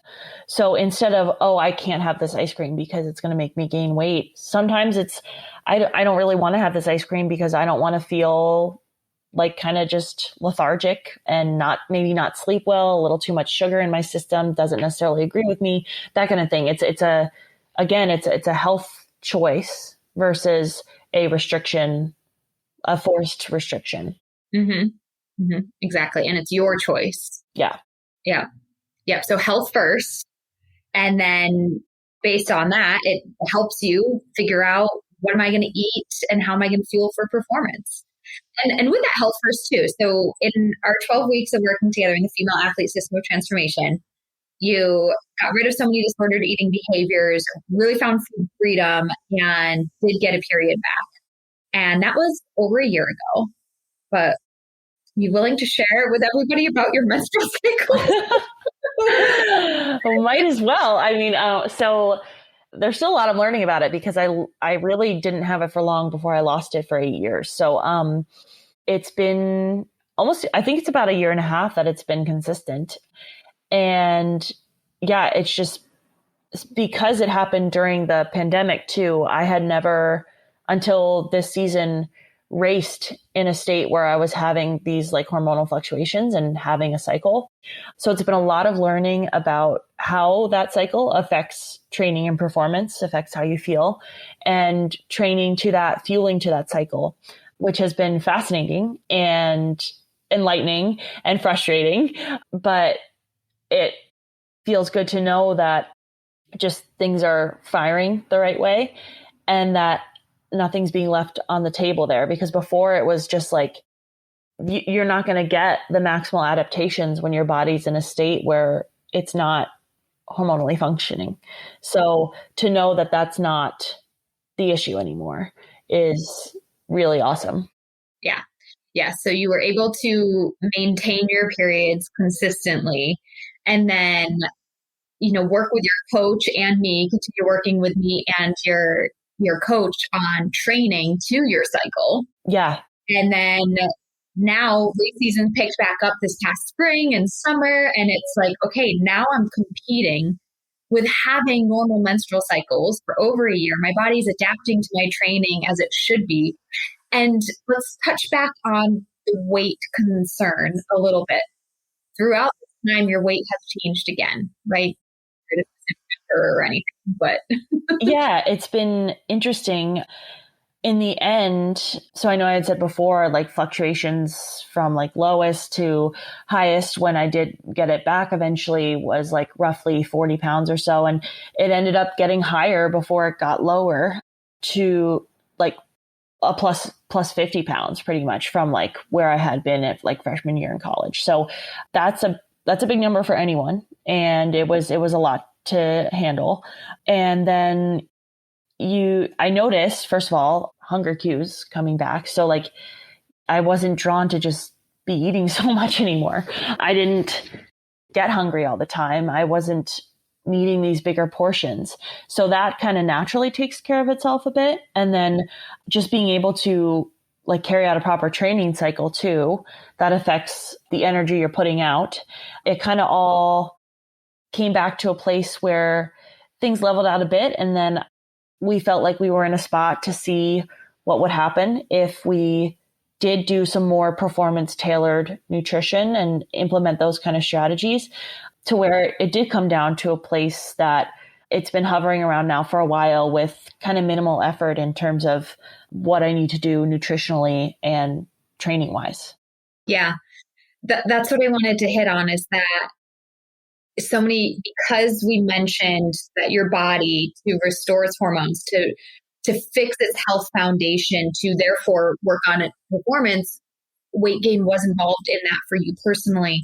So instead of, oh, I can't have this ice cream because it's going to make me gain weight. Sometimes it's, I don't really want to have this ice cream because I don't want to feel like kind of just lethargic and maybe not sleep well, a little too much sugar in my system doesn't necessarily agree with me, that kind of thing. It's a health choice versus a restriction, a forced restriction. Mm-hmm. Mm-hmm. Exactly. And it's your choice. Yeah. So health first. And then based on that, it helps you figure out what am I going to eat and how am I going to fuel for performance. And with that health first too. So in our 12 weeks of working together in the female athlete system of transformation, you got rid of so many disordered eating behaviors, really found food freedom, and did get a period back. And that was over a year ago. But you willing to share with everybody about your menstrual cycle? Well, might as well. I mean, so there's still a lot I'm learning about it because I really didn't have it for long before I lost it for 8 years. So it's been I think it's about a year and a half that it's been consistent. And yeah, it's just because it happened during the pandemic too. I had never until this season raced in a state where I was having these like hormonal fluctuations and having a cycle. So it's been a lot of learning about how that cycle affects training and performance, affects how you feel, and training to that, fueling to that cycle, which has been fascinating and enlightening and frustrating. But it feels good to know that just things are firing the right way and that nothing's being left on the table there, because before it was just like, you're not going to get the maximal adaptations when your body's in a state where it's not hormonally functioning. So to know that that's not the issue anymore is really awesome. Yeah. Yeah. So you were able to maintain your periods consistently and then, work with your coach and me, continue working with me and your coach on training to your cycle. Yeah. And then now race season picked back up this past spring and summer. And it's like, okay, now I'm competing with having normal menstrual cycles for over a year. My body's adapting to my training as it should be. And let's touch back on the weight concern a little bit. Throughout this time, your weight has changed again, right? Or anything, but yeah, it's been interesting in the end. So I know I had said before, like fluctuations from like lowest to highest when I did get it back eventually was like roughly 40 pounds or so. And it ended up getting higher before it got lower to like a plus 50 pounds pretty much from like where I had been at like freshman year in college. So that's a big number for anyone. And it was a lot to handle. And then I noticed, first of all, hunger cues coming back. So like I wasn't drawn to just be eating so much anymore. I didn't get hungry all the time. I wasn't needing these bigger portions. So that kind of naturally takes care of itself a bit. And then just being able to like carry out a proper training cycle too, that affects the energy you're putting out. It kind of all came back to a place where things leveled out a bit. And then we felt like we were in a spot to see what would happen if we did do some more performance tailored nutrition and implement those kind of strategies, to where it did come down to a place that it's been hovering around now for a while with kind of minimal effort in terms of what I need to do nutritionally and training wise. Yeah, that's what I wanted to hit on, is that because we mentioned that your body, to restore its hormones, to fix its health foundation, to therefore work on its performance, weight gain was involved in that for you personally,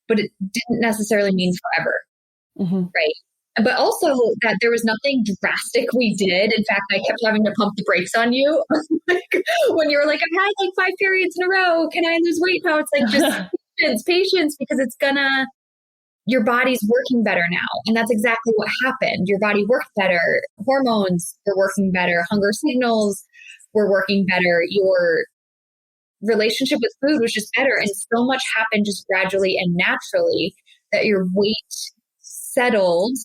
but it didn't necessarily mean forever. Mm-hmm. Right. But also that there was nothing drastic we did. In fact, I kept having to pump the brakes on you. Like, when you were like, I've had like 5 periods in a row. Can I lose weight now? It's like, just patience, because your body's working better now. And that's exactly what happened. Your body worked better. Hormones were working better. Hunger signals were working better. Your relationship with food was just better. And so much happened just gradually and naturally that your weight settled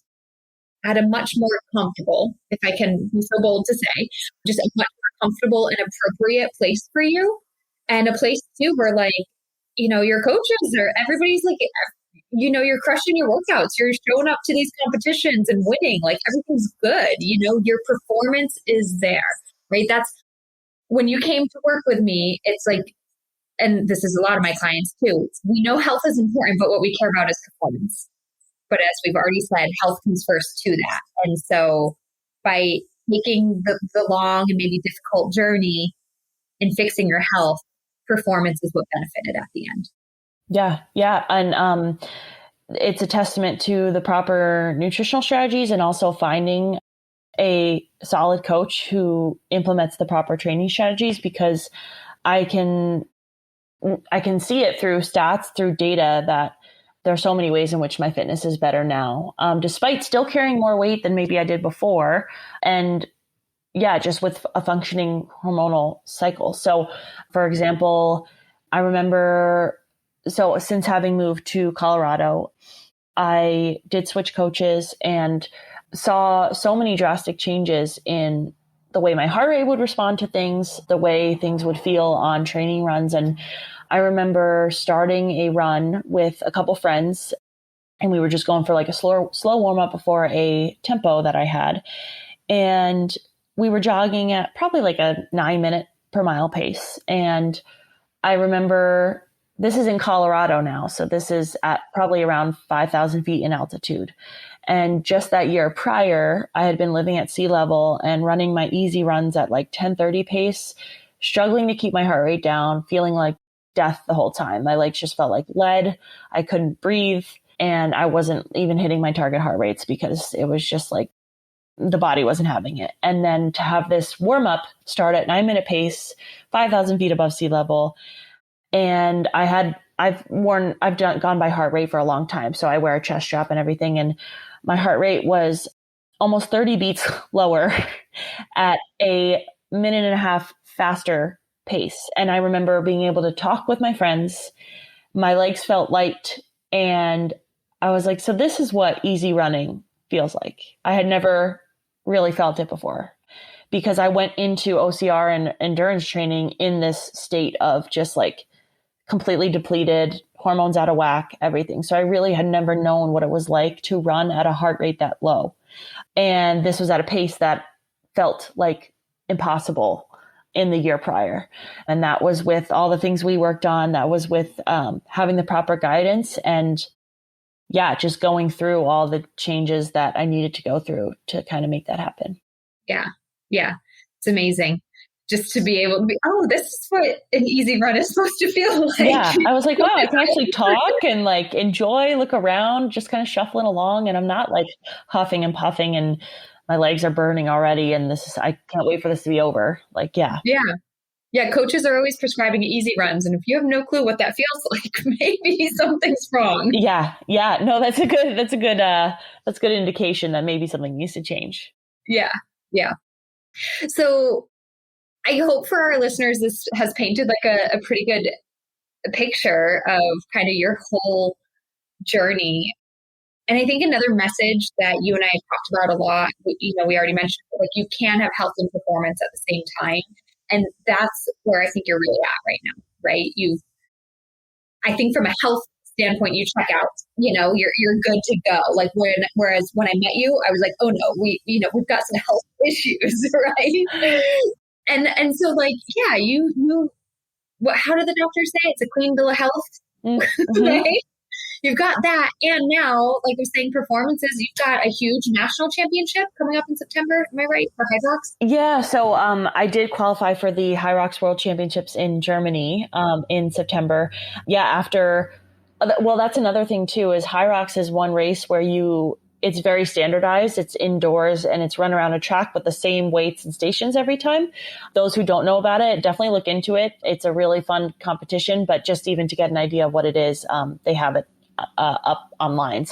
at a much more comfortable, if I can be so bold to say, just a much more comfortable and appropriate place for you. And a place too where like, your coaches or everybody's like, you're crushing your workouts. You're showing up to these competitions and winning. Like everything's good. Your performance is there, right? That's when you came to work with me. It's like, and this is a lot of my clients too. We know health is important, but what we care about is performance. But as we've already said, health comes first to that. And so by taking the long and maybe difficult journey in fixing your health, performance is what benefited at the end. Yeah. Yeah. And it's a testament to the proper nutritional strategies and also finding a solid coach who implements the proper training strategies, because I can see it through stats, through data, that there are so many ways in which my fitness is better now, despite still carrying more weight than maybe I did before. And yeah, just with a functioning hormonal cycle. So for example, I remember, since having moved to Colorado, I did switch coaches and saw so many drastic changes in the way my heart rate would respond to things, the way things would feel on training runs. And I remember starting a run with a couple friends, and we were just going for like a slow warm up before a tempo that I had. And we were jogging at probably like a 9-minute per mile pace. And I remember, this is in Colorado now, so this is at probably around 5,000 feet in altitude. And just that year prior, I had been living at sea level and running my easy runs at like 10:30 pace, struggling to keep my heart rate down, feeling like death the whole time. My legs just felt like lead. I couldn't breathe, and I wasn't even hitting my target heart rates because it was just like the body wasn't having it. And then to have this warm up start at 9-minute pace, 5,000 feet above sea level. And I've gone by heart rate for a long time. So I wear a chest strap and everything. And my heart rate was almost 30 beats lower at a minute and a half faster pace. And I remember being able to talk with my friends. My legs felt light. And I was like, so this is what easy running feels like. I had never really felt it before because I went into OCR and endurance training in this state of just like completely depleted, hormones out of whack, everything. So I really had never known what it was like to run at a heart rate that low. And this was at a pace that felt like impossible in the year prior. And that was with all the things we worked on. That was with having the proper guidance and just going through all the changes that I needed to go through to kind of make that happen. Yeah. Yeah. It's amazing. Just to be able to be, this is what an easy run is supposed to feel like. Yeah. I was like, wow, I can actually talk and like enjoy, look around, just kind of shuffling along. And I'm not like huffing and puffing and my legs are burning already. And I can't wait for this to be over. Like, yeah. Yeah. Yeah. Coaches are always prescribing easy runs. And if you have no clue what that feels like, maybe something's wrong. Yeah. Yeah. No, that's a good indication that maybe something needs to change. Yeah. Yeah. So I hope for our listeners, this has painted like a pretty good picture of kind of your whole journey. And I think another message that you and I have talked about a lot, we already mentioned, like you can have health and performance at the same time. And that's where I think you're really at right now, right? I think from a health standpoint, you check out, you're good to go. Like whereas when I met you, I was like, oh no, we've got some health issues, right? And so like, yeah, how did the doctor say? It's a clean bill of health, mm-hmm. right? You've got that. And now, like I'm saying, performances, you've got a huge national championship coming up in September. Am I right? For HYROX? Yeah. So I did qualify for the HYROX World Championships in Germany in September. Yeah. That's another thing too, is HYROX is one race where it's very standardized. It's indoors and it's run around a track, but the same weights and stations every time. Those who don't know about it, definitely look into it. It's a really fun competition, but just even to get an idea of what it is, they have it up online.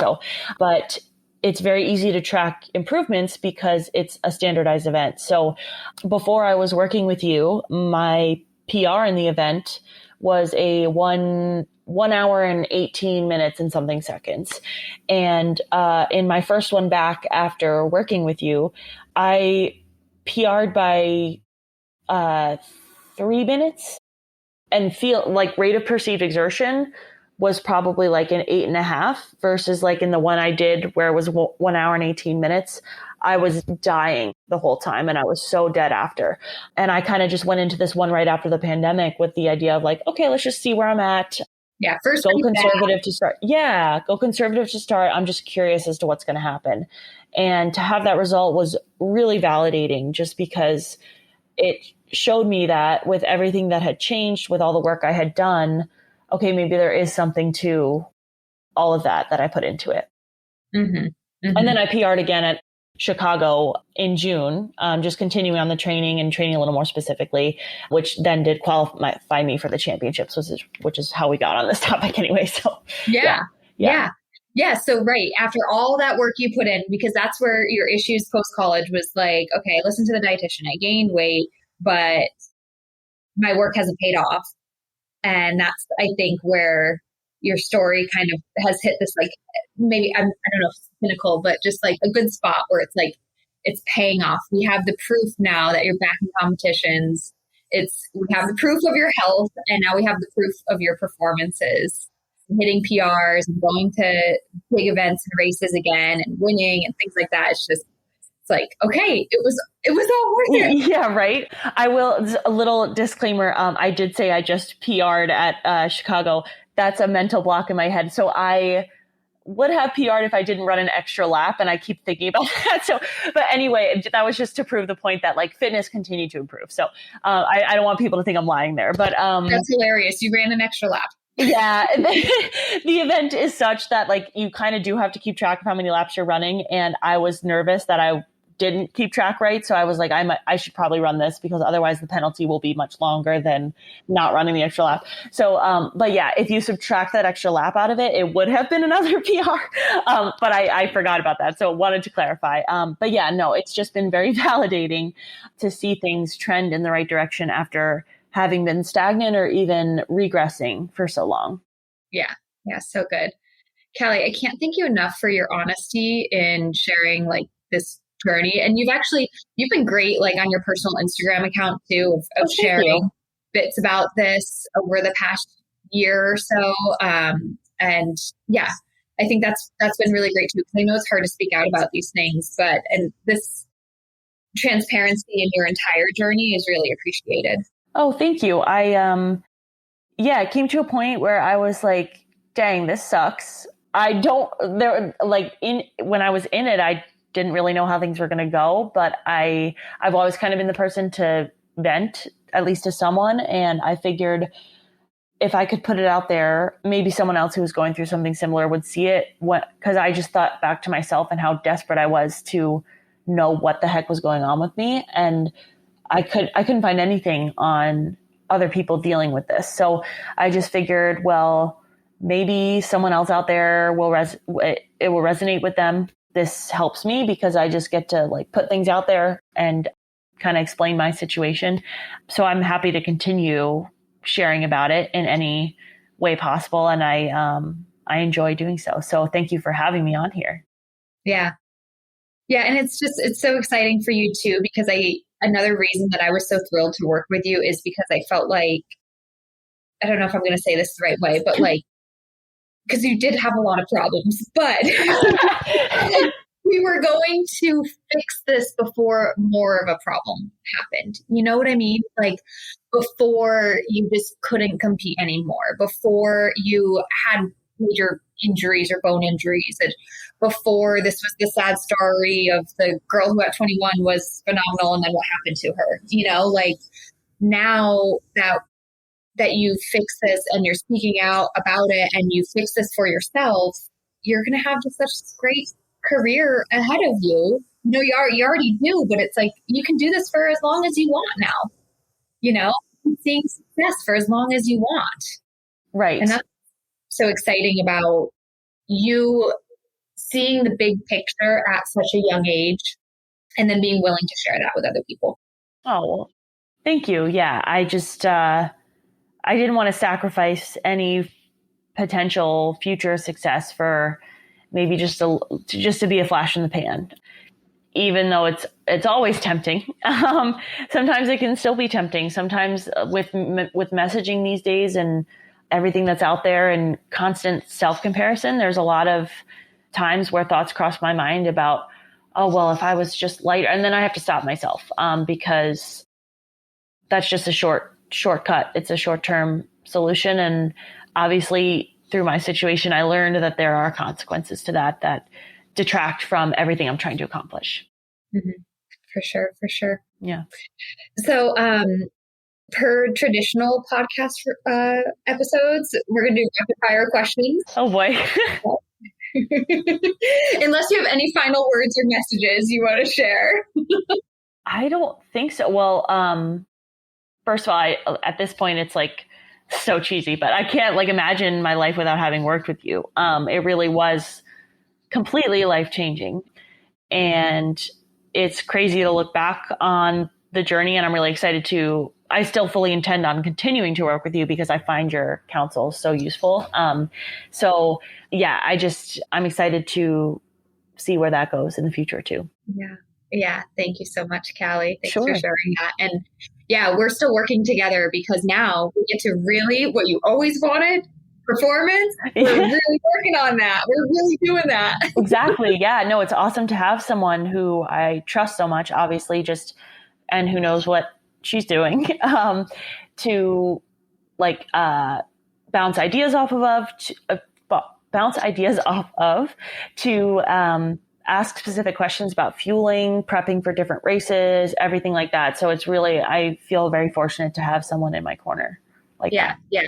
But it's very easy to track improvements because it's a standardized event. So before I was working with you, my PR in the event was a 1 hour and 18 minutes and something seconds. And in my first one back after working with you, I PR'd by 3 minutes and feel like rate of perceived exertion was probably like an 8.5 versus like in the one I did where it was 1 hour and 18 minutes. I was dying the whole time and I was so dead after. And I kind of just went into this one right after the pandemic with the idea of like, okay, let's just see where I'm at. Yeah, first go conservative to start. Yeah, go conservative to start. I'm just curious as to what's going to happen. And to have that result was really validating just because it showed me that with everything that had changed, with all the work I had done, okay, maybe there is something to all of that I put into it. Mm-hmm. Mm-hmm. And then I PR'd again at Chicago in June, just continuing on the training and training a little more specifically, which then did qualify me for the championships, which is how we got on this topic anyway. So yeah. So right after all that work you put in, because that's where your issues post college was like, okay, listen to the dietitian. I gained weight, but my work hasn't paid off, and that's I think where your story kind of has hit this, like, maybe, I don't know if it's pinnacle, but just like a good spot where it's like, it's paying off. We have the proof now that you're back in competitions. We have the proof of your health, and now we have the proof of your performances, hitting PRs and going to big events and races again and winning and things like that. It's like, okay, it was all worth it. Yeah, right. I will, a little disclaimer. I did say I just PR'd at Chicago. That's a mental block in my head. So I would have PR'd if I didn't run an extra lap, and I keep thinking about that. So, but anyway, that was just to prove the point that like fitness continued to improve. So I don't want people to think I'm lying there, but that's hilarious. You ran an extra lap. Yeah. The event is such that like you kind of do have to keep track of how many laps you're running. And I was nervous that I didn't keep track right. So I was like, I should probably run this because otherwise the penalty will be much longer than not running the extra lap. So, but yeah, if you subtract that extra lap out of it, it would have been another PR. But I forgot about that. So wanted to clarify. But yeah, no, it's just been very validating to see things trend in the right direction after having been stagnant or even regressing for so long. Yeah. Yeah. So good. Cali, I can't thank you enough for your honesty in sharing like this journey. And you've been great, like on your personal Instagram account too, of sharing bits about this over the past year or so. And yeah, I think that's been really great too, because I know it's hard to speak out about these things, and this transparency in your entire journey is really appreciated. Oh, thank you. It came to a point where I was like, dang, this sucks. When I was in it, I didn't really know how things were going to go, but I've always kind of been the person to vent, at least to someone. And I figured if I could put it out there, maybe someone else who was going through something similar would see it. Because I just thought back to myself and how desperate I was to know what the heck was going on with me. And I couldn't find anything on other people dealing with this. So I just figured, well, maybe someone else out there it will resonate with them. This helps me because I just get to like put things out there and kind of explain my situation. So I'm happy to continue sharing about it in any way possible. And I enjoy doing so. So thank you for having me on here. Yeah. Yeah. And it's so exciting for you too, because another reason that I was so thrilled to work with you is because I felt like, I don't know if I'm going to say this the right way, but like, because you did have a lot of problems, but we were going to fix this before more of a problem happened. You know what I mean? Like before you just couldn't compete anymore, before you had major injuries or bone injuries, and before this was the sad story of the girl who at 21 was phenomenal and then what happened to her, like now that you fix this and you're speaking out about it and you fix this for yourself, you're going to have just such a great career ahead of you. You already do, but it's like, you can do this for as long as you want now, seeing success for as long as you want. Right. And that's so exciting about you seeing the big picture at such a young age and then being willing to share that with other people. Oh, thank you. Yeah. I didn't want to sacrifice any potential future success for maybe just to be a flash in the pan, even though it's always tempting. Sometimes it can still be tempting. Sometimes with messaging these days and everything that's out there and constant self-comparison, there's a lot of times where thoughts cross my mind about, oh, well, if I was just lighter, and then I have to stop myself because that's just a shortcut. It's a short-term solution. And obviously through my situation, I learned that there are consequences to that detract from everything I'm trying to accomplish. Mm-hmm. For sure. Yeah. So, per traditional podcast episodes, we're going to do rapid fire questions. Oh boy. Unless you have any final words or messages you want to share. I don't think so. Well, first of all, at this point, it's like so cheesy, but I can't like imagine my life without having worked with you. It really was completely life-changing. And it's crazy to look back on the journey. And I'm really excited I still fully intend on continuing to work with you because I find your counsel so useful. So yeah, I'm excited to see where that goes in the future too. Yeah. Thank you so much, Cali. Thanks Sure. for sharing that. And yeah, we're still working together because now we get to really what you always wanted, performance. We're really working on that. We're really doing that. Exactly. Yeah, no, it's awesome to have someone who I trust so much, obviously, and who knows what she's doing, to like bounce ideas off of, to ask specific questions about fueling, prepping for different races, everything like that. So it's really, I feel very fortunate to have someone in my corner like that. Yeah.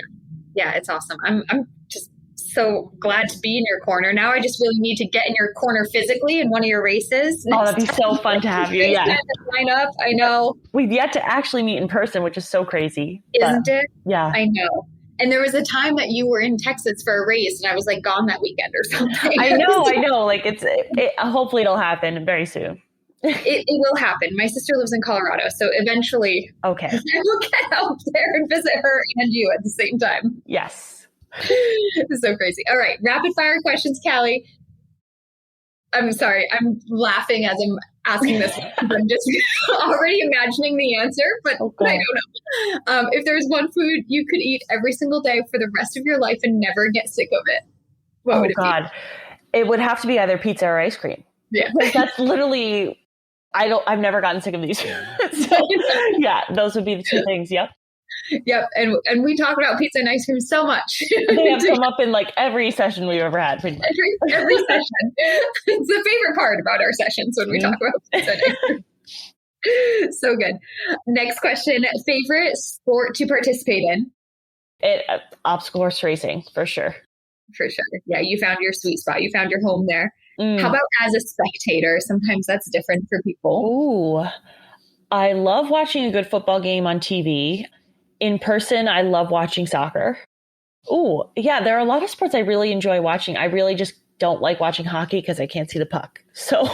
It's awesome. I'm just so glad to be in your corner. Now I just really need to get in your corner physically in one of your races. Oh, that'd be so fun to have you. Yeah. Line up. I know. We've yet to actually meet in person, which is so crazy. Isn't it? Yeah. I know. And there was a time that you were in Texas for a race and I was like gone that weekend or something. I know. Like hopefully it'll happen very soon. It will happen. My sister lives in Colorado, so eventually okay. I will get out there and visit her and you at the same time. Yes. It's so crazy. All right. Rapid fire questions, Callie. I'm sorry. I'm laughing as I'm asking this. I'm just already imagining the answer, but I don't know. If there's one food you could eat every single day for the rest of your life and never get sick of it, what would it be? It would have to be either pizza or ice cream. Yeah. That's literally, I've never gotten sick of these. So, yeah, those would be the two things. Yep. Yep. And we talk about pizza and ice cream so much. They have come up in like every session we've ever had. Pretty much. Every session. It's the favorite part about our sessions when we talk about pizza and ice cream. So good. Next question. Favorite sport to participate in? Obstacle course racing, for sure. For sure. Yeah. You found your sweet spot. You found your home there. How about as a spectator? Sometimes that's different for people. Ooh, I love watching a good football game on TV. In person, I love watching soccer. Ooh, yeah, there are a lot of sports I really enjoy watching. I really just don't like watching hockey because I can't see the puck. So,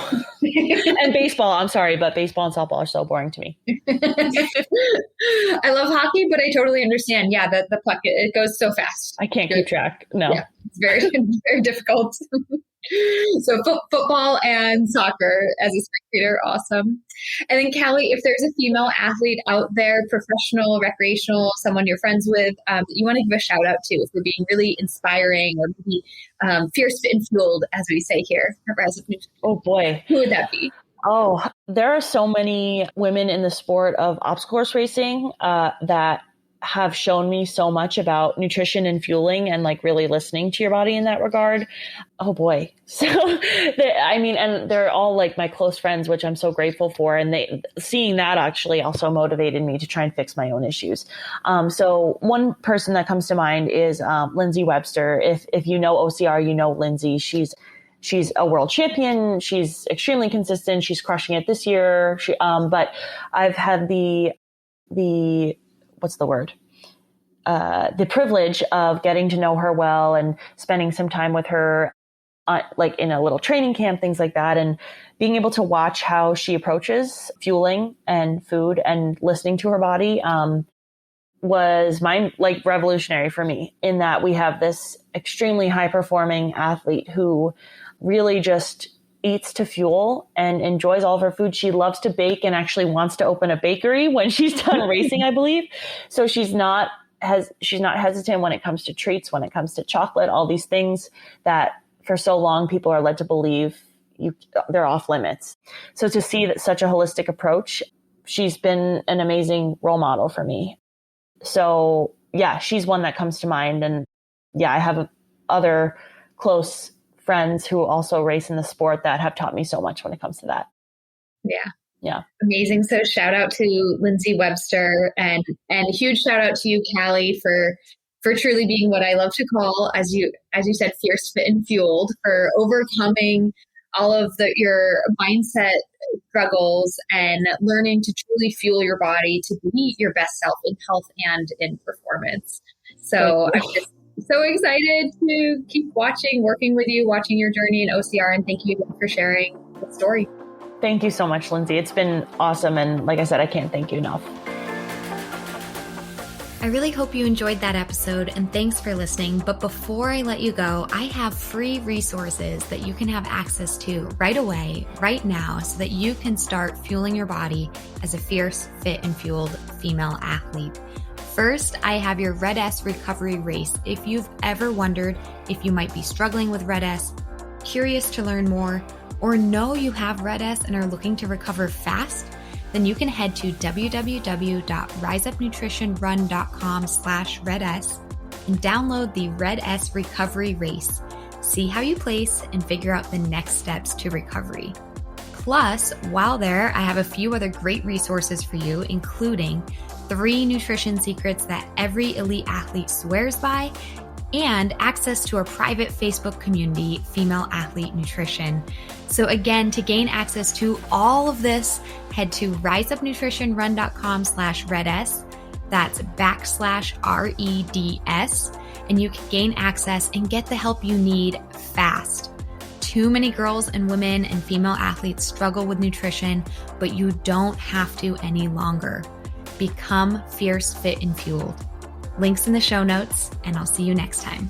and baseball, I'm sorry, but baseball and softball are so boring to me. I love hockey, but I totally understand. Yeah, the puck, it goes so fast. I can't keep track. No. Yeah, it's very difficult. So football and soccer as a spectator, awesome. And then Callie, if there's a female athlete out there, professional, recreational, someone you're friends with, that you want to give a shout out to for being really inspiring or maybe fierce, fit, and fueled, as we say here at Rise Up Nutrition. Oh boy. Who would that be? Oh, there are so many women in the sport of obstacle course racing that have shown me so much about nutrition and fueling and like really listening to your body in that regard. Oh boy. So, and they're all like my close friends, which I'm so grateful for. And seeing that actually also motivated me to try and fix my own issues. So one person that comes to mind is Lindsay Webster. If you know OCR, you know Lindsay. She's a world champion. She's extremely consistent. She's crushing it this year. But I've had the privilege of getting to know her well and spending some time with her, like in a little training camp, things like that. And being able to watch how she approaches fueling and food and listening to her body, was revolutionary for me, in that we have this extremely high performing athlete who really just eats to fuel and enjoys all of her food. She loves to bake and actually wants to open a bakery when she's done racing, I believe. So she's not hesitant when it comes to treats, when it comes to chocolate, all these things that for so long people are led to believe they're off limits. So to see that such a holistic approach, she's been an amazing role model for me. So yeah, she's one that comes to mind. And yeah, I have other close friends who also race in the sport that have taught me so much when it comes to that. Yeah. Amazing. So shout out to Lindsay Webster and a huge shout out to you, Callie, for truly being what I love to call, as you said, fierce, fit, and fueled, for overcoming all of your mindset struggles and learning to truly fuel your body to be your best self in health and in performance. So I'm just so excited to keep working with you, watching your journey in OCR, and thank you again for sharing the story. Thank you so much, Lindsay. It's been awesome. And like I said, I can't thank you enough. I really hope you enjoyed that episode, and thanks for listening. But before I let you go, I have free resources that you can have access to right away, right now, so that you can start fueling your body as a fierce, fit, and fueled female athlete. First, I have your Red S recovery race. If you've ever wondered if you might be struggling with Red S, curious to learn more, or know you have Red S and are looking to recover fast, then you can head to www.riseupnutritionrun.com/RedS and download the Red S recovery race. See how you place and figure out the next steps to recovery. Plus, while there, I have a few other great resources for you, including 3 nutrition secrets that every elite athlete swears by, and access to our private Facebook community, Female Athlete Nutrition. So again, to gain access to all of this, head to riseupnutritionrun.com/REDS. That's /REDS. And you can gain access and get the help you need fast. Too many girls and women and female athletes struggle with nutrition, but you don't have to any longer. Become fierce, fit, and fueled. Links in the show notes, and I'll see you next time.